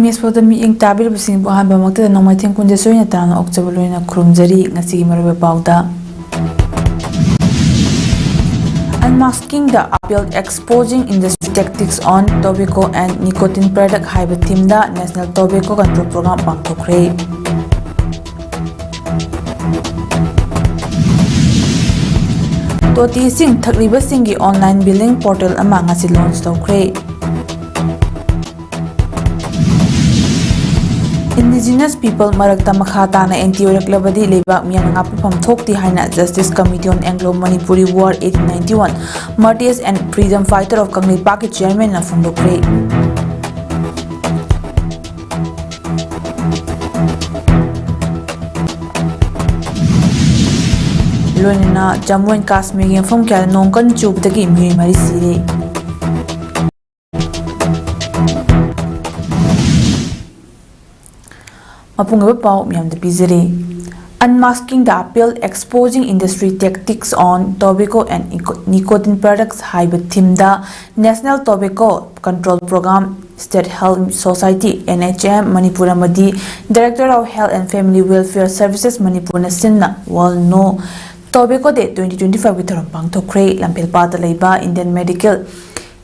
Imespoda mi ing tabil basing buhan bamakta na nomaiting kundesoi na tano oktabuloy na krumjari ngasi marube pauda. Unmasking the appeal exposing industry tactics on tobacco and nicotine product haiba thimda National Tobacco Control Program pangthokre. Toti sing thakriba singi online billing portal ama ngasi launch tawkre. Indigenous people marakta makhata na NTO raklabadi lebak miyang ngapupam thokti haina Justice Committee on Anglo-Manipuri War 1891 martyrs and freedom fighter of Kangli Paki chairman na fundokre. Loina Jammu and Kashmir yang from kya nongkan chubdagi mi mari sire. Unmasking the appeal exposing industry tactics on tobacco and nicotine products haiba thimda National Tobacco Control Program State Health Society NHM Manipur amadi Director of Health and Family Welfare Services Manipur na sinna wal no Tobacco Day 2025 gi thoram pangthokre lampel pata leiba Indian Medical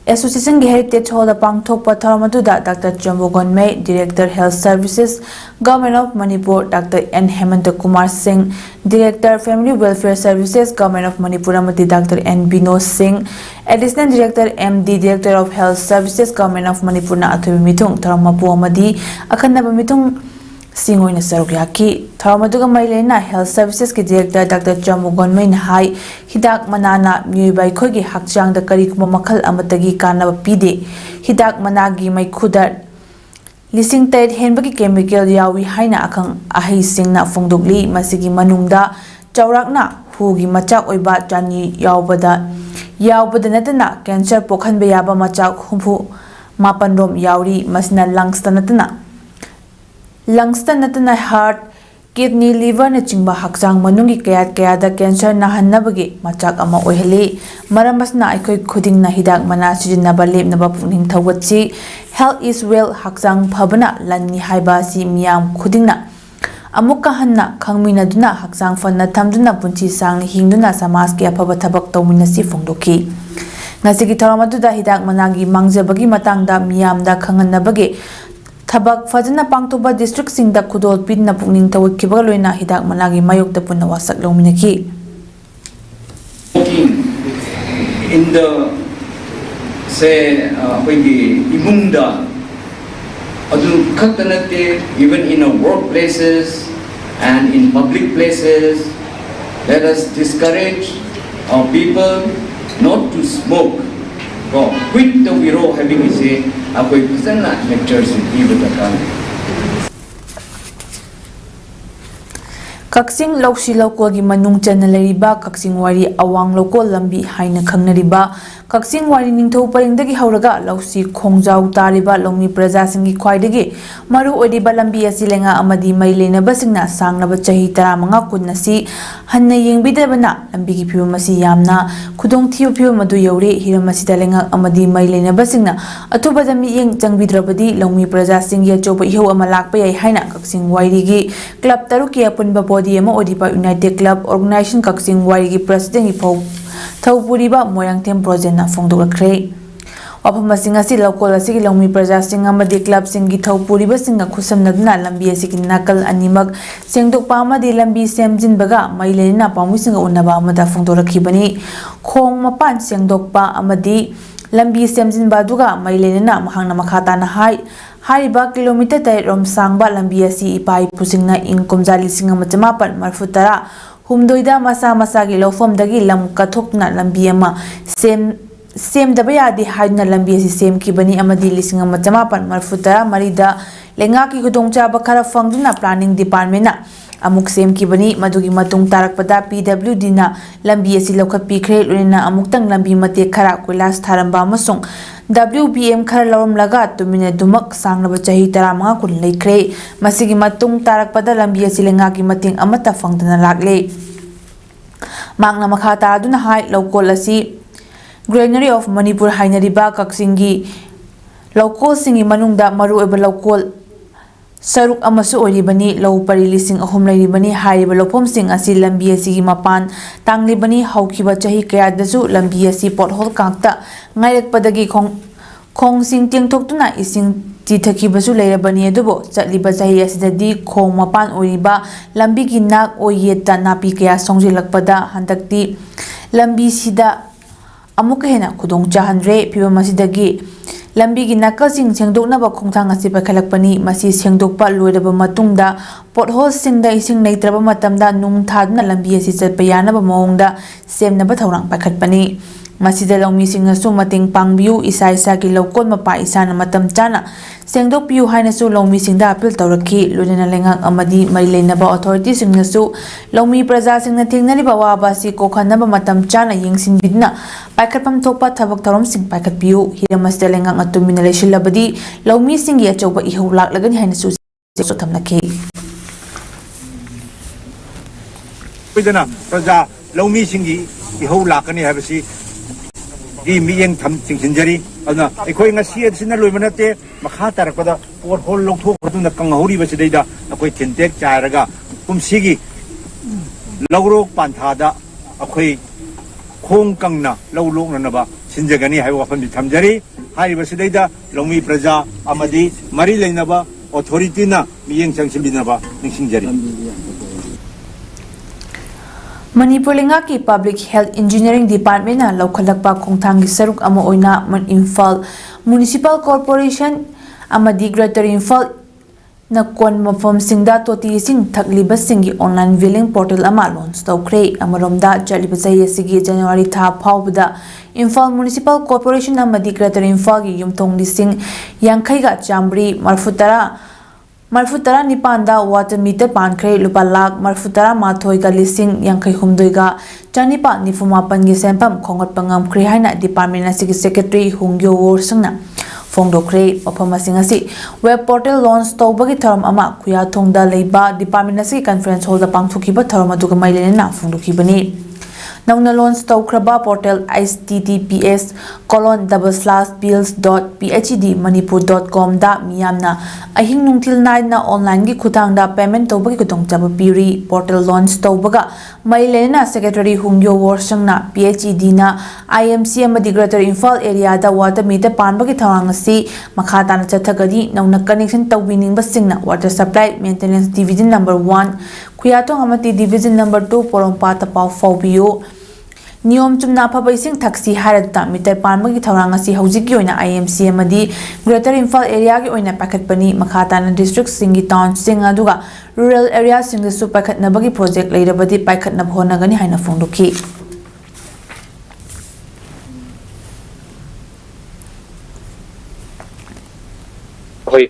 Association Heritage Hall Pangthok Patharamaduda Dr. Jambogon May, Director Health Services, Government of Manipur, Dr. N. Hemanta Kumar Singh, Director Family Welfare Services, Government of Manipur Amati Dr. N. Bino Singh, Additional Director MD, Director of Health Services, Government of Manipur na Athubi Mithung, Tharamapu Amadi, Akhanaba Mithung Singh na Sarugyaki, Tharamaduga Mailena Health Services ki Director Dr. Jambogon May Hai, Hidak Manana Miyubai Khogi Hakchang da Karikuma Makal Amatagi Kanaba Pide, Hidak Managi Mai Kudar Lising Ted Henbaki Chemical Yawi Haina Akang Ahi Sing na Fungdugli, Masigi Manungda, Chaurakna, Hugi Machak Oiba Jani Yaubada Natana, Cancer Pokhan Bayaba Machak Humpu Mapandom Yauri, Masna Langstanatana. Langston natana heart, kidney, liver na chingba hakchang manungi kayada cancer na hanabagi machak ama oihali maramas na aikoi khuding na hidak mana sijinaba lebnaba pukning thawatsi health is well hakchang phabana lanni haiba si miyam khuding na amukka hanna khangmina duna hakchang fanna thamduna punchi sang hingduna samas ki aphaba thabak tawmina si fongdoki ngasigi tharamadu hidak managi mangjabagi matangda miyamda khangannabagi Tabak Fajana Pangtuba District Singda Kudol Pin na Pungning Tawag Kibagaloina Hidak Managi Mayok da Puna Wasak Lominaki. In the say Imunda Adu Katanate, even in our workplaces and in public places, let us discourage our people not to smoke. Quit the Viro having say, Akoy Pisana lectures in Ibatakan. Kaksing Lausi Local Manung Chanalariba, Kaksing Wari Awang Local Lambi Haina Kangnariba, Kaksing Wari Ninto Paringdagi Hauraga, Lausi Kongjau Tariba, Longi Prazasingi Kwaidagi, Maru Odiba Lambi Asilenga Amadi Mailena Basingna, Sang Nabachahi Taramanga Kunasi, Hanna Ying Bidabana, Lambigi Pumasi Yamna, Kudong Tiu Madu Yori, Hiramasidalenga Amadi Mailena Basingna, Atubadami Ying Jangbidrabadi, Longi Prazasingi Joba Iho Amalak Bay Haina, Kaksing Wairigi, Club Taruki upon Body Odipa United Club Organization Kaksing Wari President Ipo Taupuriba Moyang Tem Project na Fongdoga Kre. Wapamasing asi local asigi Longmi Praja Singa Madi Club Singi Taupuriba Singa Kusam Nadna Lambi asigi Nakal Animag Singdok Pama de Lambi Semjin Baga Mailena Pamusinga Unaba Mada Fongdoga Kibani Kong Mapan Singdok Pa Amadi Lambi Semjin Baduga Mailena Mahang Namakata na Hai Hariba kilometer tay rom sangba lambi asi ipai pusingna inkomja lising amachamapan marfutara humdoida masa gi lofom dagi lam kathokna lambi ama sem dabaya di haidna lambi asi sem kibani amadi lising amachamapan marfutara marida lenga ki gudongcha bakara fangduna planning department na amuk sem kibani madugi matung tarakpada PWD na lambi asi lokhat pikre luna amuktang lambi mate khara koilas tharamba masung WBM khara lawam laga tumine dumak sangnaba chahi taramanga kun leikre masigi matung tarakpada lambi asilenga ki mating amata fangdana lagle mangna makha taraduna hai local asi Granary of Manipur hainariba kaksingi local singi manungda maru eba local Saruk amasu oribani lau pari lising ahum lairibani hairiba lofomsing asi lambi asigi mapan tanglibani haukiba chahi kayadasu lambi asi pothole kakta ngairakpadagi khongsing tingthoktuna ising tithakibatu leirabani adubo chatliba chahi asidadi khong mapan oriba lambi gi nak oyeta napi kaya songjilakpada handakti lambi sida amuka hena khudong chahanre phiba masidagi lambi gi nakasing sengdoknaba khongthang asi pakhalakpani masi sengdokpa loiraba matungda pothole singda ising leitraba matamda nung thadna lambi asi chatpa yanaba mawongda semnaba thorang pakhatpani masida lawmi singasu mating pangbiu isa isa ki lokon mapa isana matam chana sengdok piu haina su lawmi singda appeal tawraki lunena lengak amadi mari leinaba authority singasu lawmi praja singna thengnariba waba si kokhanaba matam chana yengsin bidna paikhatpam thokpa thabak tharom sing paikhat piu hiramasda lengak atumina leishilabadi lawmi singi achauba ihau laklagani haina su thamnaki pidana praja lawmi singi ihau lakani habasi miyeng tham singsinjari aduna ekhoi ngasi sina loimanate makha tarakpada por hol lokthok aduna kanghori basidaida akoi thintek chairaga kumsigi lawrok panthada akoi khong kangna lawlok nanaba sinjagani hai wafam thamjari hai basidaida lawmi praja amadi mari leinaba authority na miyeng changsimbinaba ningsingjari Manipur Linga ki Public Health Engineering Department na laukhalakpa khongthang gi saruk ama oina Imphal Municipal Corporation amadi Greater Imphal na kon mafam singda toti sing thakliba singi online billing portal ama launch tawkhre amaromda chaliba chahi sigi January tha phawbada Imphal Municipal Corporation amadi Greater Imphal gi yumthong lising yankhai ga chambri Marfutara Nipanda water meter pankre lupa lak Marfutara mathoi ga lising yankhai humdoi ga chanipa nifumapan gi sempam khongot pangam khri haina department asigi secretary Hungyo Worsangna fongdokre mafam asi web portal launch tawbagi tharam ama khuya thongda leiba department asigi conference hall da pangthokiba tharam aduga mailena fongdokibani Nauna launch tawkraba portal https://bills.phedmanipur.com da miyamna ahing nungthil naina online gi khutangda payment tawbagi kutongchaba piri portal launch tawbaga mailena secretary Hungyo Worsangna PHED na IMC amadi Greater Imphal area da water meter panbagi thawang asi makha tana chathagadi nauna connection tawbiningba singna water supply maintenance division number 1 khuyatong amati division number 2 porompa tapau fawbiyo Niyom chumna phaba ising thaksi harata meter panbagi thawang asi hojiki oina IMC amadi Greater Imphal area gi oina pakhatpani makhatana district singi town sing aduga rural area sing su pakhatnabagi project leirabadi pakhatnab honagani haina fongdoki hoi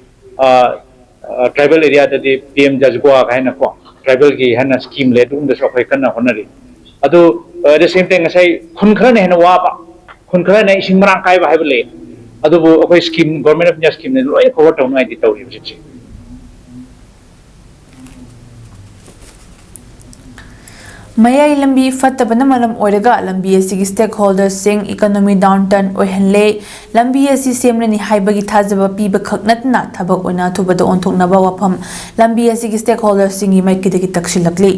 tribal area da PM jajgwa haina ko tribal gi hana scheme le dum da so khoi kana honari adu at the same time ngasai khunkhra ne hena wa ba khunkhra ne ising marang kai ba haibale adu bu akoi scheme government of india scheme ne loi cover taw ngai di tawri bichi Mayai lambi fattabana maram oiraga lambi asigi stakeholders sing economy downturn oihanle lambi asi semrani haibagi thajaba piba khaknatna thabak oina thubada onthoknaba wafam lambi asigi stakeholders singi maikidagi takshilakli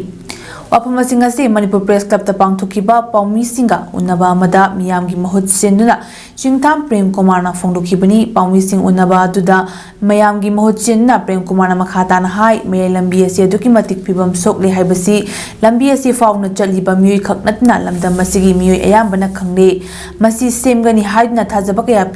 wafam asing asi Manipur Press Club ta pangthokiba paumi singa unaba amada miyamgi mahut senduna Chingtham Prem Kumar na fongdokibani paumi sing unaba aduda mayamgi mahut senna Prem Kumar na makhatana hai mayai lambi asi aduki matik pibam sokle haibasi lambi asi fauna chaliba miyoi khaknatna lamdam masigi miyoi ayambana khangle masi semgani haidna thajaba kaya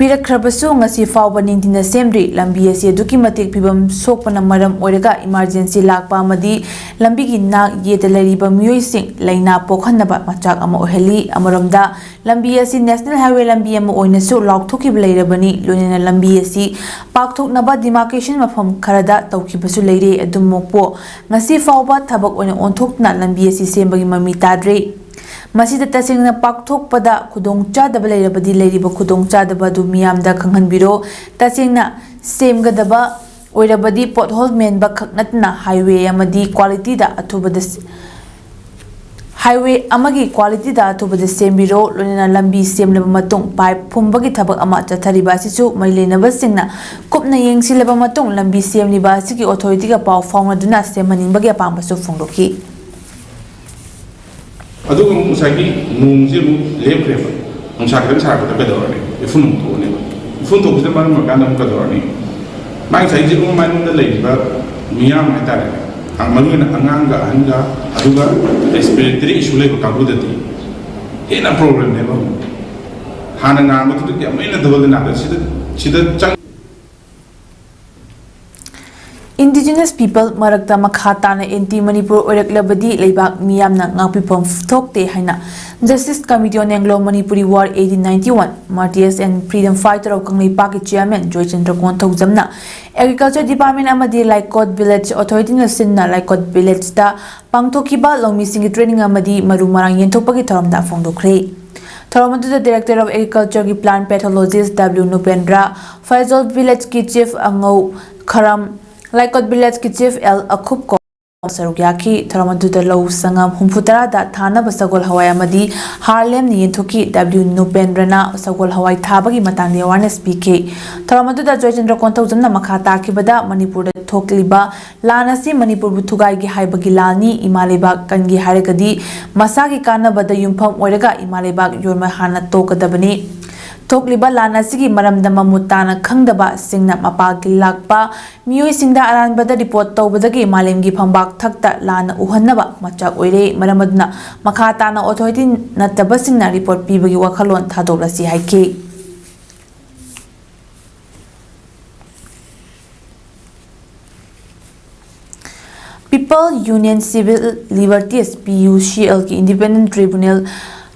Pirakrabasu ngasi fawba ningdina semri lambi asi aduki matik pibam sokpana maram oiraga emergency lakpa amadi lambi gi nak yeda lariba miyoi sing laina pokhanaba machak ama oheli amaromda lambi asi national highway lambi ama oinasu laukthokib leirabani lonena lambi asi pakthoknaba demarcation mafam kharada tawkibasu leire adumokpo ngasi fawba thabak oina onthokna lambi asi sembagi mami tadre Masida tasingna pakthokpada khudongchadaba leirabadi leiriba khudongchadaba du miyamda khanghanbiro tasingna semgadaba oirabadi pothole menba khaknatna highway amadi quality da athubada highway amagi quality da thubade sembiro lonena lambi semleba matung pipe phumbagi thabak ama chathariba sichu mailena singna kupna yengsileba matung lambi semliba sigi authority ga paw fawnaduna semaningbagi apambasu phongdoki adu musagi nungjiru lepkreba nungsakan sarabata kadawani ifun tone ifun to bisa man makana kadawani mai sai jiru manunda leiba miyam hatare angmanuina anganga hanga aduga respiratory issue leiba kabudati ena problem neba hana na matu ke amena dawalna da sida chang Indigenous people marakta makhatana anti Manipur oraklabadi leibak miyamna ngapipom thokte haina Justice Committee on Anglo-Manipuri War 1891 Martyrs and Freedom Fighter of Kanglei Park Chairman Joy Chandra Konthokjamna Agriculture Department amadi Laikot Village Authority na sinna Laikot Village da pangthokiba lomi singi training amadi maru marang yenthopagi thoramda phongdokre Thoromaduda Director of Agriculture ki Plant Pathologist W Nupendra Faisal Village ki Chief Angau Kharam Laikot Village ki Chief L Akhup ko Sarugyaki Thoromaduda Low Sangam Humputara da Thana Basagol Hawai Amadi Harlem ni Yentuki W Nupendrana Sagol Hawai Thabagi Matang awareness PK Thoromaduda Joy Chandra Konthokjamna Makhata Kibada Manipur da Thokliba Lanasi Manipur Buthugai gi Haibagi Lani Imaleba Kangi Haragadi Masagi Kana Bada Yumpham Oiraga Imaleba Yorma Hana Tokadabani Tokliba lana sigi maramda mamutana khangdaba singna mapagi lakpa miyoi singda aranbada report tawbadagi malemgi phambak thakta lana uhannaba machak oire maramadna makhatana authority nataba singna report pibagi wakhalon thadolasi haike People Union Civil Liberties PUCL ki Independent Tribunal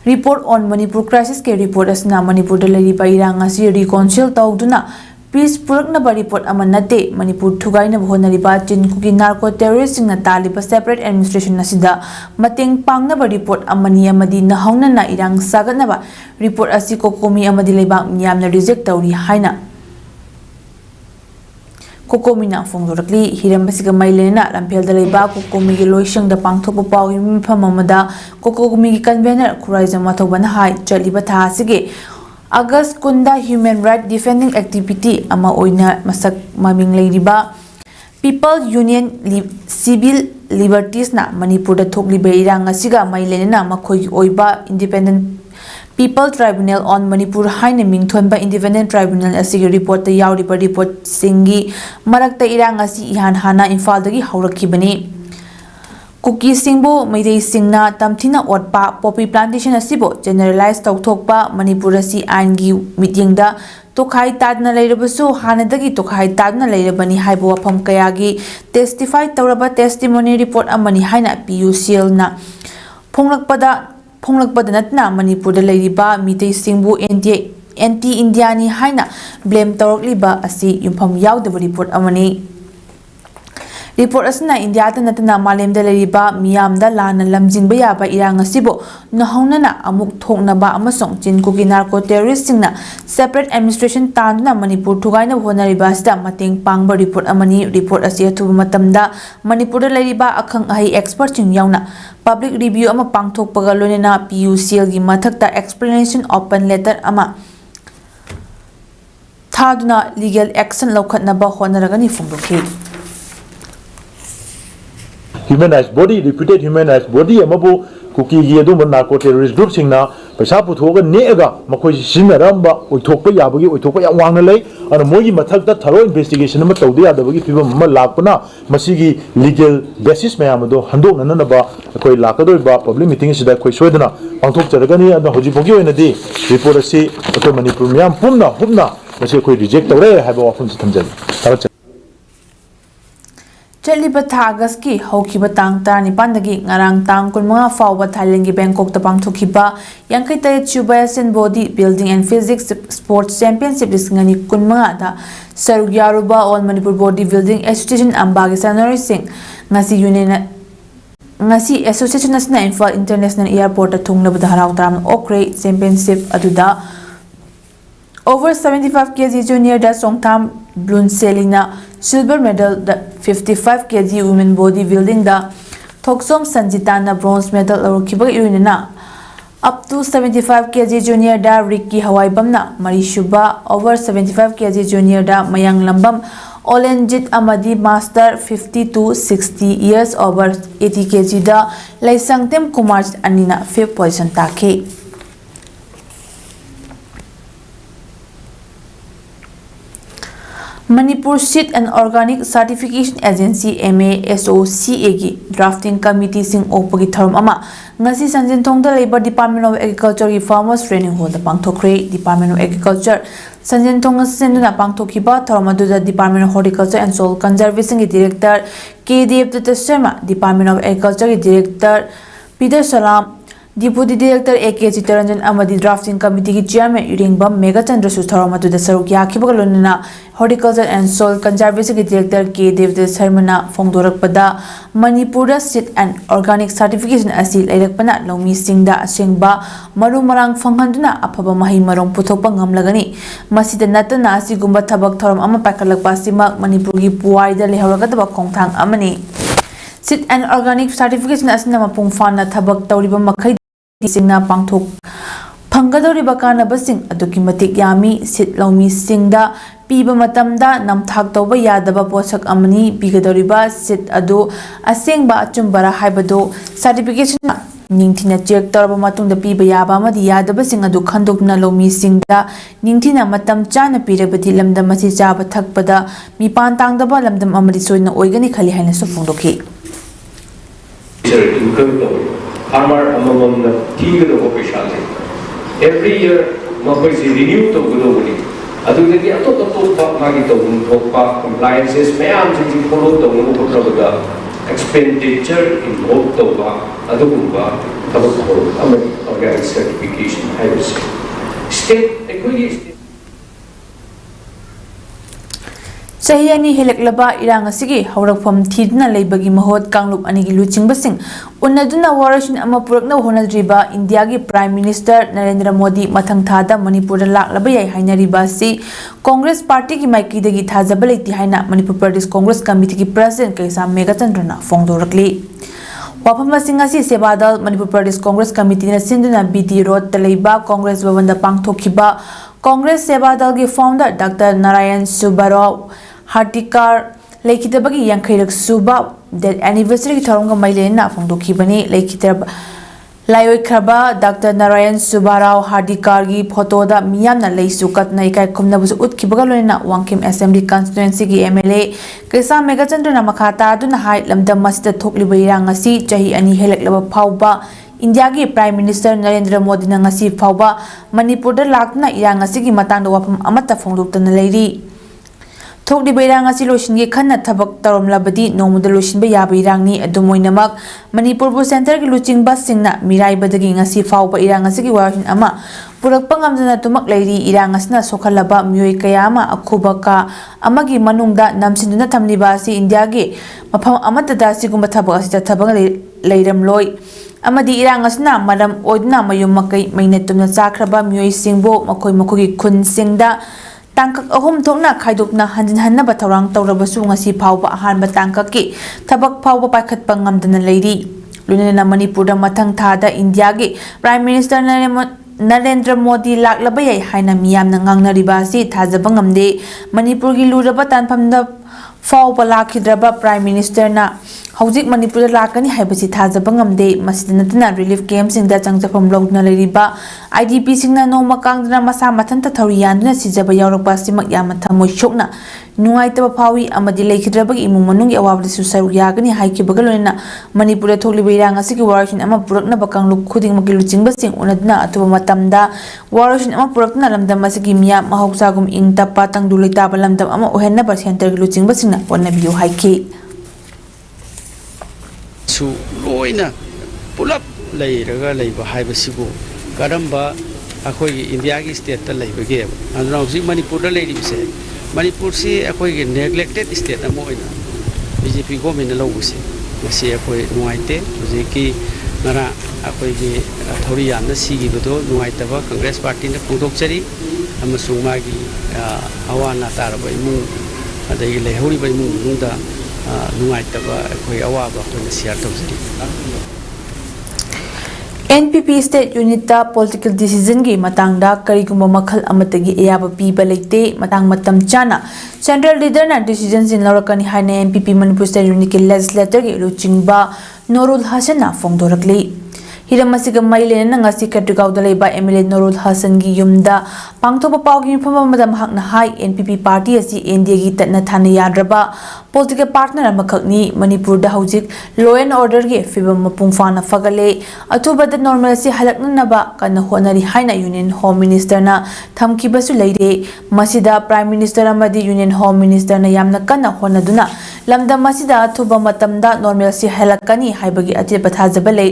Report on Manipur Crisis ke report asna Manipur da lari ba irang asi reconcile tawduna peace purakna ba report amanate Manipur thugai na bhonari ba chinku ki narco terrorist na taliba separate administration asida mateng pangna ba report amani amadi na hauna na irang sagatna ba report asi ko komi amadi lebak miyamna reject tawri haina Kokomina Fongdorakli, Hirambasiga Mailena, Lampel de Leba, Kokomi Loishang, the Pangtopo Pau, Pamamada, Kokomi convener, Kurizam Matoban High, Jalibata Sige, August Kunda Human Rights Defending Activity, Ama Oina Masak Maming Ladyba, People Union Civil Liberties na Manipur the Tokli Beiranga Siga, Mailena, Makoi Oiba, Independent People Tribunal on Manipur Haina Mingthon by Independent Tribunal asigi report the Yauriba report Singi Marakta Irang asi Ihan Hana Infaldagi Haurakibani Kuki Singbo Maydei Singna Tamthina Otpa Poppy Plantation asibo generalized Tokpa Manipur asi Angi Mityingda Tokai Tadna Lairabasu Hanadagi Tokai Tadna Lairabani Haibo Pam Kayagi testify Tauraba testimony report Amani Haina PUCL na Ponglakpada natna Manipur da leiriba mitei singbu anti Indiani haina blame tawrakliba asi yumpham yaudaba report amani report asna India ta natna malem da leiriba miyam da lana lamjingba yaba irang asibo nahaunana amuk thoknaba amasong chinku ki narco terrorist singna separate administration tanduna Manipur thugaina honariba sida mateng pangba report amani report asi athuba matamda Manipur da leiriba akhang ahi expert ching yauna Public review ama pangthokpaga lonena PUCL gi mathakta explanation open letter ama thaduna legal action lokhatnaba honaragani phongdokhi Human rights body reputed human rights body amabu kuki gi adu narco terrorist group singna paisa puthoga neega makoi sinaramba oithokpa yabagi oithokpa ya wangna lei ana mogi mathakta thorough investigation ama tawde yadabagi pibam ama lakpana masigi legal basis mayam do handok nanaba akoi lakadoi ba public meeting sida koi soidana pangthok charagani ana hoji bogi oinadi report asi akoi manipur myam pumna masi koi reject tawre haiba wafum sitamjani Chaliba Tagas ki Hokiba Tang Tani Pandagi, Narang Tang Kulma Fawa Thailand Bangkok the Pangtokiba, Yankita Chubayasin Body Building and Physics Sports Championship Disngani Kunmada, Sarugyaruba All Manipur Body Building Association Ambagi Sanori Singh, Nasi Union Nasi Association National Imphal International Airport at Tunglab Harautam Okray Championship Aduda. Over 75 kg junior da Songtam Blun Selina silver medal the 55 kg women bodybuilding da Thoksom Sanjitana bronze medal lorukhiba irinana up to 75 kg junior da Ricky Hawaii Bamna Marishuba over 75 kg junior da Mayang Lambam Olenjit Amadi master 50 to 60 years over 80 kg da Laisangtem Kumar Anina 5th position take. Manipur Seed and Organic Certification Agency MASOCA gi drafting committee sing opagi tharum ama ngasi Sanjintong da Labor Department of Agriculture gi Farmers Training Hall da pangthokre. Department of Agriculture Sanjintong senduna pangthokiba tharum adu da Department of Horticulture and Soil Conservation gi Director KDF Sharma, Department of Agriculture gi Director Peter Salam, Deputy Director AK Chitaranjan Amadi Drafting Committee ki Chairman Uringbam Megachandra Sutharamatu da Saruk Yakibagalunana Horticulture and Soil Conservation ki Director K. David Sharmana Fongdorakpada Manipur Seed and Organic Certification asi Lairakpana Lomi Singda Asengba Maru Marang Fanghanduna Apaba Mahi Marong Puthokpa ngamlagani Masida Natana Asigumba Thabak Thoram Ama Pakalakpa Simak Manipur gi Puwaida Lehoragadaba Kongthang Amani Seed and Organic Certification asina mapung fana thabak tawriba makhai singna pangthok phangadoriba kanabasing aduki matik yami seed lomi singda piba matamda namthak tawba yadaba posak amani bigadoriba seed adu asengba achumbara haibado certification ningthina check tarba matungda piba yaba amadi yadaba sing adu khandokna lomi singda ningthina matam chana pirabadi lamdam asi chaba thakpada mipan tangdaba lamdam amadi soina oigani khali haina su phongdokhi farmer among the tea every year Makois renew to globally. Adu the auto compliances may follow the expenditure involved to Adugumba organic certification. I would say state equity. Sayani Heleklaba Irangasigi, Horafam Tidna Labagi Mahot Kanglup Anigi Luching Basing, Unaduna Warashin Amapurna Honadriba, Indiagi Prime Minister Narendra Modi, Matangtada, Manipur Lak Labaya, Hainari Basi, Congress Party ki Maiki de Gitazability Haina, Manipur Pradesh Congress Committee President Kaisa Megatandrana, Fongdorakli. Wapama Singasi Sebadal, Manipur Pradesh Congress Committee Sinduna BT Road Talaiba, Congress Bavanda Pangtokiba, Congress Sebadal ki founder Dr. Narayan Subarao. Hartikar Laikitabagi Yankairak Suba, that anniversary Taronga Mailena from Dokibani, Laikitab Layoikraba, Dr. Narayan Subarao, Hardikargi, Potoda, Miyana Laisukat Naika Kumnabus Utkibagalena, Wankim Assembly Constituency MLA, Kesa Megachandra Namakata, Duna Height, Lamda Master Toklibayangasi, Jahi Ani Helek Lava Pauba, Indiagi Prime Minister Narendra Modi Nangasi Pauba, Manipur Lakna Yangasigi Matanda Wapam Amata Fonduktan Lady. Tok di bayrang asi lotion gi khanna thabak tarom labadi nomudal lotion ba ya bayrangni adumoinamak Manipur bu center gi luching bus singna mirai badagi ngasi fawba irang asi gi wahin ama purakpa ngamjana tumak leiri irang asna sokhalaba myoi kayama akhubaka amagi manungda namsinduna thamliba asi India gi mafam amata da sigumba thabak asi thabang leiram loi amadi irang asna maram oidna mayum makai mainetumna chakraba myoi singbo makoi makogi khun singda Tangkak ahum thokna khaidokna hanjin hanna bathorang tawrabasu ngasi phawba ahanba tangkak ki thabak phawba paikhatpa ngamdana leiri lunena Manipurda mathang thada India gi Prime Minister Narendra Modi laklaba yai haina miyamna ngangnariba si thajaba ngamde Manipur gi luraba tanphamda phawba lakhidraba Prime Minister na Hojik Manipur lakani haibasi thajaba ngamde masidana relief camp singda changjafam logna leiriba IDP singna noma kangdana masa mathanta thoriyanduna sijaba yawrakpa simak yama thamoi shokna nuaitaba phawi amadi leikidrabagi imung manungi awabdi susaru yagani haikibagalona Manipur thokliba irang asigi warashin ama purakna bakangluk khuding maki luchingba sing unadna atuba matamda warashin ama purakna lamdam asigi miya mahoksagum ingta patang dulita balamdam ama ohenna ba center gi luchingba singna wanabiyo haiki su loina pulap leiraga leiba haibasibu karamba akhoi India gi state ta leibage andra hosi Manipur da leiribse Manipur si akhoi neglected state amoina BJP government lawuse ngasi akhoi nuaite hojiki ngara akhoi gi thori yamna sigi bodo nuaitaba Congress party na pungdokchari amasung magi awana taraba imung adai lehori ba imung nungda नुंगाइतबा अखोई अवाबा अखोई share तौजरी NPP State Unit da political decision gi matangda karigumba makhal amatagi ayaba piba leite matang matam chana central leader na decisions in lorakani haine NPP Manipur State Unit ki legislator gi luchingba Norul Hasan na fongdorakli Hiramasiga Maile na ngasi Katrikaw ba MLA Norul Hasan gi yumda pangthopa pawgi phama madam hakna hai NPP party asi NDA gi tatna thana yadraba political partner amakhakni Manipur da hojik law and order gi fibam mapung fana fagale atuba da normal si halakna naba kana honari haina Union Home Minister na thamki basu leire masida Prime Minister amadi Union Home Minister na yamna kana honaduna lamda masida atuba matamda normal si halakani haibagi ati pathajaba le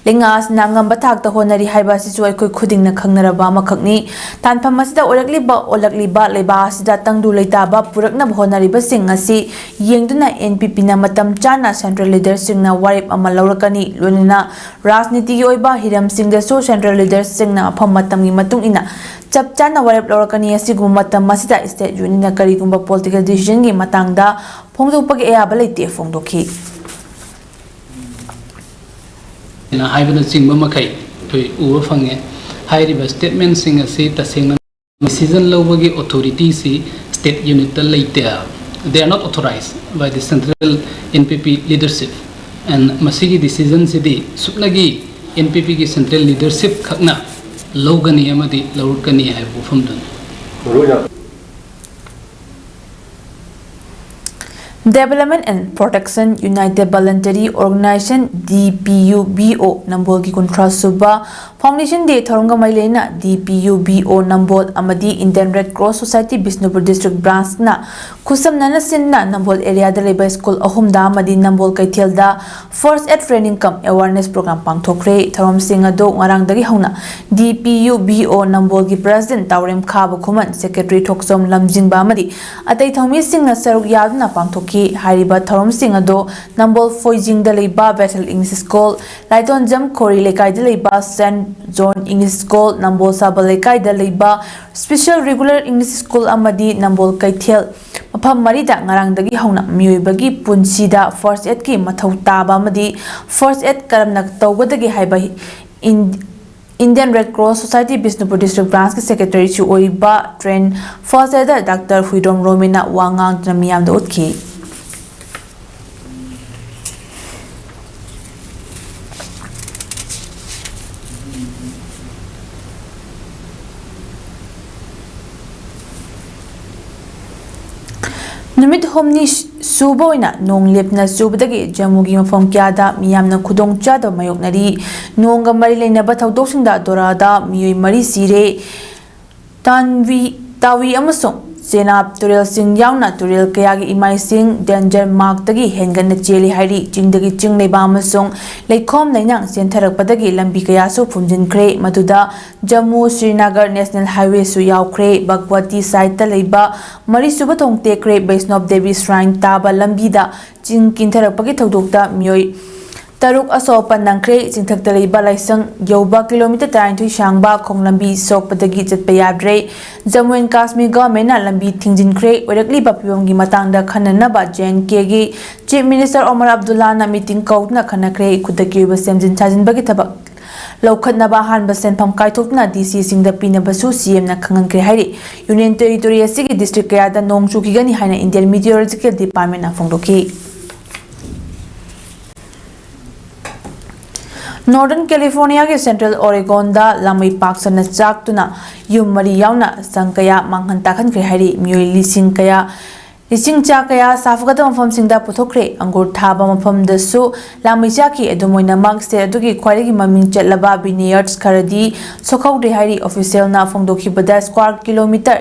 Lingas na ngamba thakta honari haiba si chuai koi khuding na khangnaraba makhakni tanpham masida olakliba leba sida tangdu leitaba purakna honari ba sing asi yengduna NPP na matam chana central leaders singna warip ama laurakani lonina rajniti gi oiba hiram singda so central leaders singna pham matam gi matung ina chap chana warip laurakani asi gum matam masida state unit na kari gumba political decision gi matangda phongdopagi ayaba leite phongdokhi na haibana chingba makai thoi uwa fange hairiba statement sing ase tasengna decision lawagi authority si state unit ta leite they are not authorized by the central NPP leadership and masigi decision sidi suplagi NPP ki central leadership khakna lawgani amadi lawrkani haibu famdun Development and Protection United Voluntary Organization DPUBO Nambol ki Kontra Suba Foundation Day Thorunga Mailena DPUBO Nambol Amadi Indian Red Cross Society Bisnupur District Branch na Kusam Nana Sinna Nambol area da Labor School Ahumda Amadi Nambol Kaithilda First Aid Training Cum Awareness Program Pangthokre Tharom Singh ado ngarang dagi hauna DPUBO Nambol ki President Taurem Khaba Khuman Secretary Thoksom Lamjingba Amadi Atai Thomi Singh na saruk yaduna pangthok Hariba Thorom Singh ado Nambol Foijing da Leiba Bethel English School Laiton Jam Kori Lekai da Leiba St. John English School Nambol Saba Lekai da Leiba Special Regular English School Amadi Nambol Kaithel Mafam Marida ngarang dagi hauna miyoi punsida First Aid ki mathau taba amadi First Aid karamna tawgadagi haiba Indian Red Cross Society Bisnupur District Branch ki Secretary chu oiba train First Aider Dr. Huidom Romina wangang namiyam da utki Numit homni suboina nong lepna subdagi jamugi mafam kyada miyamna khudong chada mayoknari nonga mari leinaba thaudoksinda dorada miyoi mari sire tawi amasong Senap Turel Singh Yauna Turel Kayagi Imai Singh Danger Mark Tagi Hengana Cheli Hari Chingdagi Chinglei Bamasong Laikom Lainang Sentharak Padagi Lambi Kayaso Punjin Kre Maduda Jammu Srinagar National Highway Su Yaw Kre Bagwati Site Talaiba Mari Subatong Tekre Vaishnav Devi Shrine Taba Lambida Ching Kintharak Pagi Thaudokta Miyoi Taruk Asopan Nangkre Singthak Talaiba Laisang Yoba kilometer 32 Shangba Khong Lambi Sok Padagi Chatpa Yadre Jammu and Kashmir Government na Lambi Thingjin Kre Orakli Bapibamgi Matangda Khananaba JNK gi Chief Minister Omar Abdullah na meeting kautna khanakre khudaki ba semjin chajin bagi thabak Laukhatnaba hanba senpham kaithokna DC singda pinabasu CM na khangan kre hairi Union Territory asigi district kayada nong chukigani haina Indian Meteorological Department na phongdoki Northern California ke Central Oregon da lamai paksana chaktuna yumari yauna sangkaya manghan takhan kre hari miyoi lising cha kaya safgata mafam singda puthokre angur thaba mafam dasu lamai chaki edomoina mark se adugi khwarigi maming chatlaba vineyards kharadi sokhawde hari official na phongdokhi bada square kilometer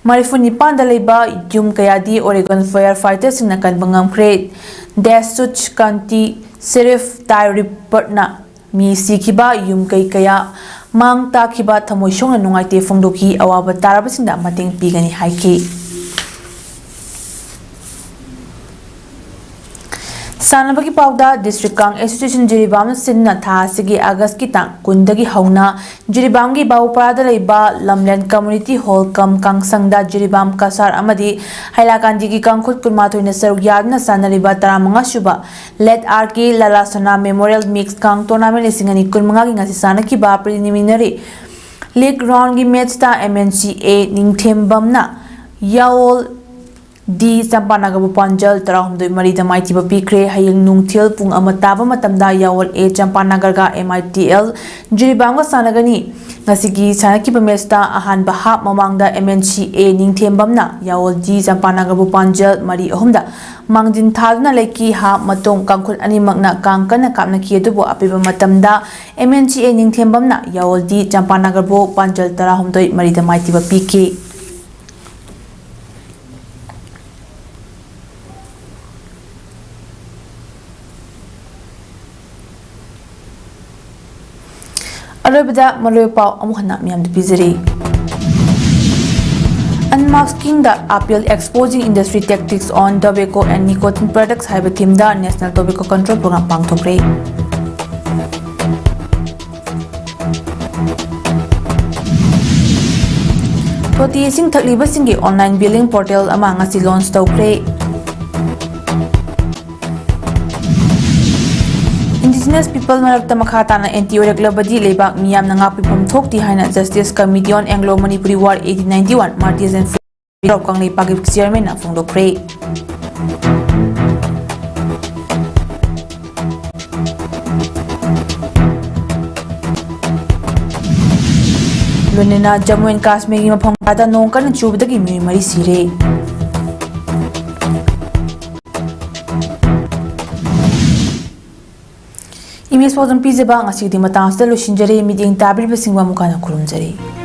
Marifuni Panda Leba Yum Kayadi Oregon firefighters in Nakanbangam Crate Desuch County Sheriff Tai Report na Mi Sikiba Yum Kaya Mang Takiba Tamoshong and Nungate Fongdoki Awaba Tarabasinda Mating Pigani Haiki Sanabagi Pauda District Kang Association Jiribam Sinna Tha Sigi August ki tang kundagi hauna Jiribam gi Bauparada leiba Lamland Community Hall kam Kang Sangda Jiribam Kasar amadi Hailakandi gi Kangkhut Kunmathoi na saruk yadna sanariba 15 suba Let RK Lalasana Memorial Mixed Kang Tournament singani kunmanga gi ngasi sanaki ba preliminary League round gi match ta MNCA Ningthembamna Yaol D Champanagar Panjal Tarahumdoi Marida Maitiba Pikre Haying Nungthil Pung Amataba Matamda Yawal A Champanagar ga MITL Jiribanga Sanagani Nasigi Sanaki Pamesta Ahan Bahap Mamangda MNCA Ningthembamna Yawal D Champanagar Panjal Mari Ahumda Mangdin Thadna Leki Ha Matong Kangkhut Animakna Kangkana Kapna Kiedubo Apiba Matamda MNCA Ningthembamna Yawal D Champanagar Panjal Tarahumdoi Marida Maitiba Pikre Arabida Malupa Amuhana Miam de Pizeri Unmasking the appeal exposing industry tactics on tobacco and nicotine products have a theme the National Tobacco Control Program Pang Thokre. Toti sing thakliba singi online billing portal amang asi launch tokre. Indigenous people marakta makata na NTO Globadi lebak miyam na ngapipum thokti haina Justice Committee on Anglo-Manipuri War 1891 Martyrs and Freedom kang naipagip chairman na Fungdokre. Lunina Jammu and Kashmir gi mafam kada nongka na chubdagi mi mari sire. Imis Podam Pizza Bang as the Matans de Lushinjari meeting Tabri Singwa Mukana Kurumjari.